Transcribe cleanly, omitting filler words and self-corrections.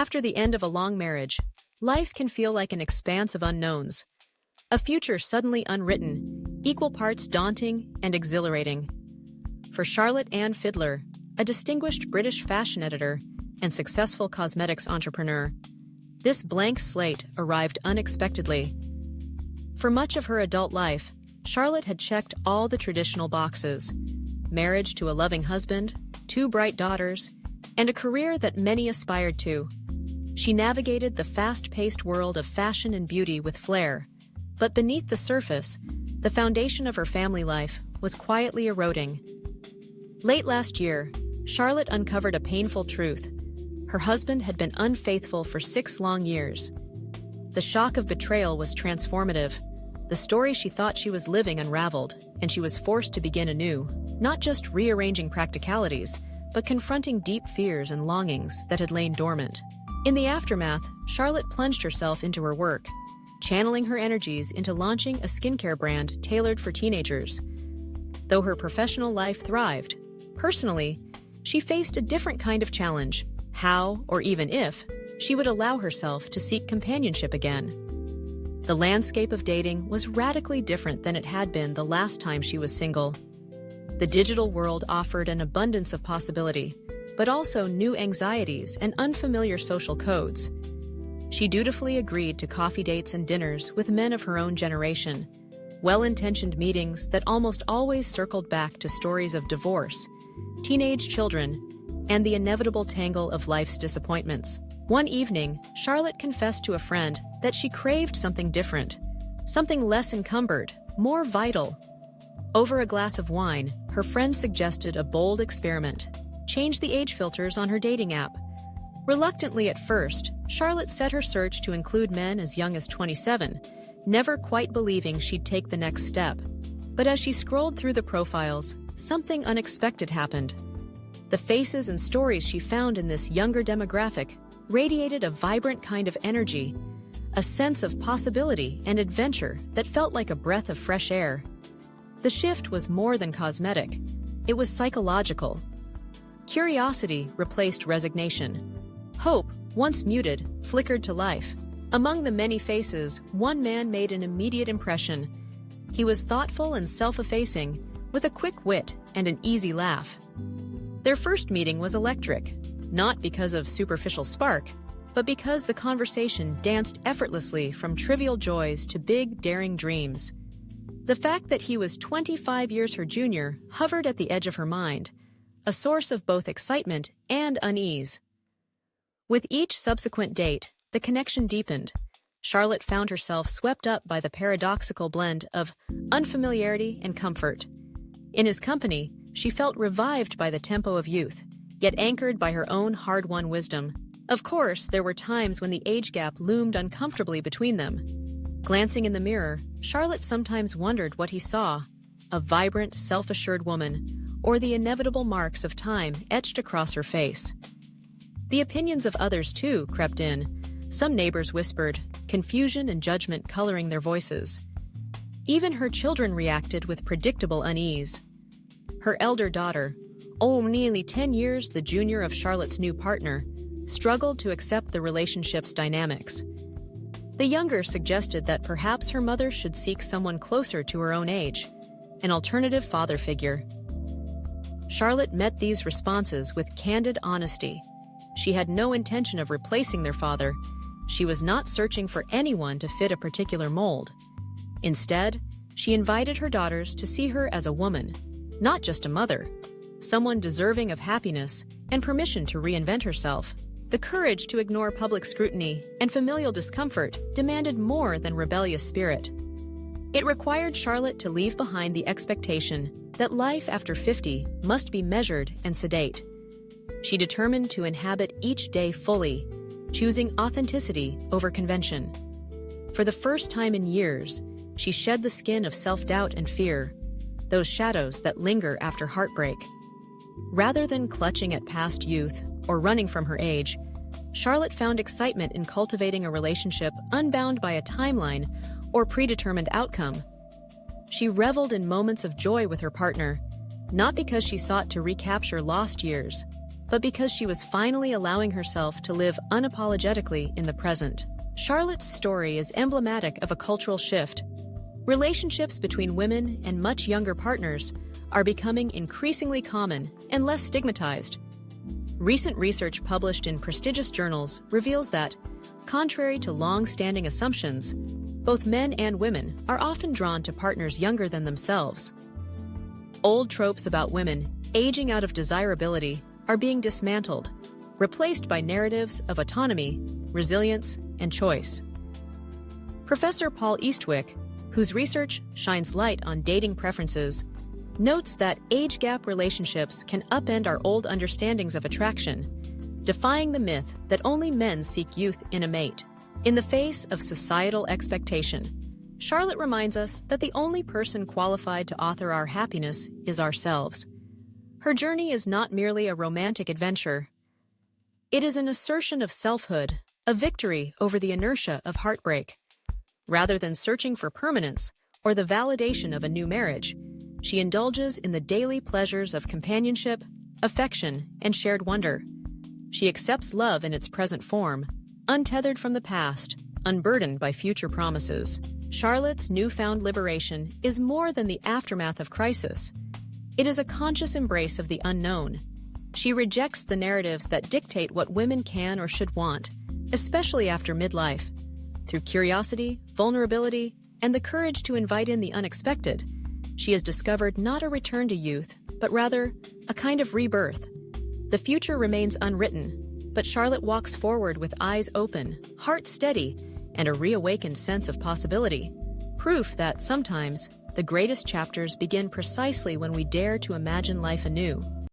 After the end of a long marriage, life can feel like an expanse of unknowns. A future suddenly unwritten, equal parts daunting and exhilarating. For Charlotte Ann Fiddler, a distinguished British fashion editor and successful cosmetics entrepreneur, this blank slate arrived unexpectedly. For much of her adult life, Charlotte had checked all the traditional boxes: marriage to a loving husband, 2 bright daughters, and a career that many aspired to. She navigated the fast-paced world of fashion and beauty with flair, but beneath the surface, the foundation of her family life was quietly eroding. Late last year, Charlotte uncovered a painful truth. Her husband had been unfaithful for 6 long years. The shock of betrayal was transformative. The story she thought she was living unraveled, and she was forced to begin anew, not just rearranging practicalities, but confronting deep fears and longings that had lain dormant. In the aftermath, Charlotte plunged herself into her work, channeling her energies into launching a skincare brand tailored for teenagers. Though her professional life thrived, personally, she faced a different kind of challenge: how, or even if, she would allow herself to seek companionship again. The landscape of dating was radically different than it had been the last time she was single. The digital world offered an abundance of possibility, but also new anxieties and unfamiliar social codes. She dutifully agreed to coffee dates and dinners with men of her own generation, well-intentioned meetings that almost always circled back to stories of divorce, teenage children, and the inevitable tangle of life's disappointments. One evening, Charlotte confessed to a friend that she craved something different, something less encumbered, more vital. Over a glass of wine, her friend suggested a bold experiment: change the age filters on her dating app. Reluctantly at first, Charlotte set her search to include men as young as 27, never quite believing she'd take the next step. But as she scrolled through the profiles, something unexpected happened. The faces and stories she found in this younger demographic radiated a vibrant kind of energy, a sense of possibility and adventure that felt like a breath of fresh air. The shift was more than cosmetic. It was psychological. Curiosity replaced resignation. Hope, once muted, flickered to life. Among the many faces, one man made an immediate impression. He was thoughtful and self-effacing, with a quick wit and an easy laugh. Their first meeting was electric, not because of superficial spark, but because the conversation danced effortlessly from trivial joys to big, daring dreams. The fact that he was 25 years her junior hovered at the edge of her mind, a source of both excitement and unease. With each subsequent date, the connection deepened. Charlotte found herself swept up by the paradoxical blend of unfamiliarity and comfort. In his company, she felt revived by the tempo of youth, yet anchored by her own hard-won wisdom. Of course, there were times when the age gap loomed uncomfortably between them. Glancing in the mirror, Charlotte sometimes wondered what he saw: a vibrant, self-assured woman, or the inevitable marks of time etched across her face. The opinions of others, too, crept in. Some neighbors whispered, confusion and judgment coloring their voices. Even her children reacted with predictable unease. Her elder daughter, nearly 10 years the junior of Charlotte's new partner, struggled to accept the relationship's dynamics. The younger suggested that perhaps her mother should seek someone closer to her own age, an alternative father figure. Charlotte met these responses with candid honesty. She had no intention of replacing their father. She was not searching for anyone to fit a particular mold. Instead, she invited her daughters to see her as a woman, not just a mother, someone deserving of happiness and permission to reinvent herself. The courage to ignore public scrutiny and familial discomfort demanded more than rebellious spirit. It required Charlotte to leave behind the expectation that life after 50 must be measured and sedate. She determined to inhabit each day fully, choosing authenticity over convention. For the first time in years, she shed the skin of self-doubt and fear, those shadows that linger after heartbreak. Rather than clutching at past youth or running from her age, Charlotte found excitement in cultivating a relationship unbound by a timeline or predetermined outcome. She reveled in moments of joy with her partner, not because she sought to recapture lost years, but because she was finally allowing herself to live unapologetically in the present. Charlotte's story is emblematic of a cultural shift. Relationships between women and much younger partners are becoming increasingly common and less stigmatized. Recent research published in prestigious journals reveals that, contrary to long-standing assumptions, both men and women are often drawn to partners younger than themselves. Old tropes about women aging out of desirability are being dismantled, replaced by narratives of autonomy, resilience, and choice. Professor Paul Eastwick, whose research shines light on dating preferences, notes that age gap relationships can upend our old understandings of attraction, defying the myth that only men seek youth in a mate. In the face of societal expectation, Charlotte reminds us that the only person qualified to author our happiness is ourselves. Her journey is not merely a romantic adventure. It is an assertion of selfhood, a victory over the inertia of heartbreak. Rather than searching for permanence or the validation of a new marriage, she indulges in the daily pleasures of companionship, affection, and shared wonder. She accepts love in its present form, untethered from the past, unburdened by future promises. Charlotte's newfound liberation is more than the aftermath of crisis. It is a conscious embrace of the unknown. She rejects the narratives that dictate what women can or should want, especially after midlife. Through curiosity, vulnerability, and the courage to invite in the unexpected, she has discovered not a return to youth, but rather a kind of rebirth. The future remains unwritten, but Charlotte walks forward with eyes open, heart steady, and a reawakened sense of possibility. Proof that sometimes the greatest chapters begin precisely when we dare to imagine life anew.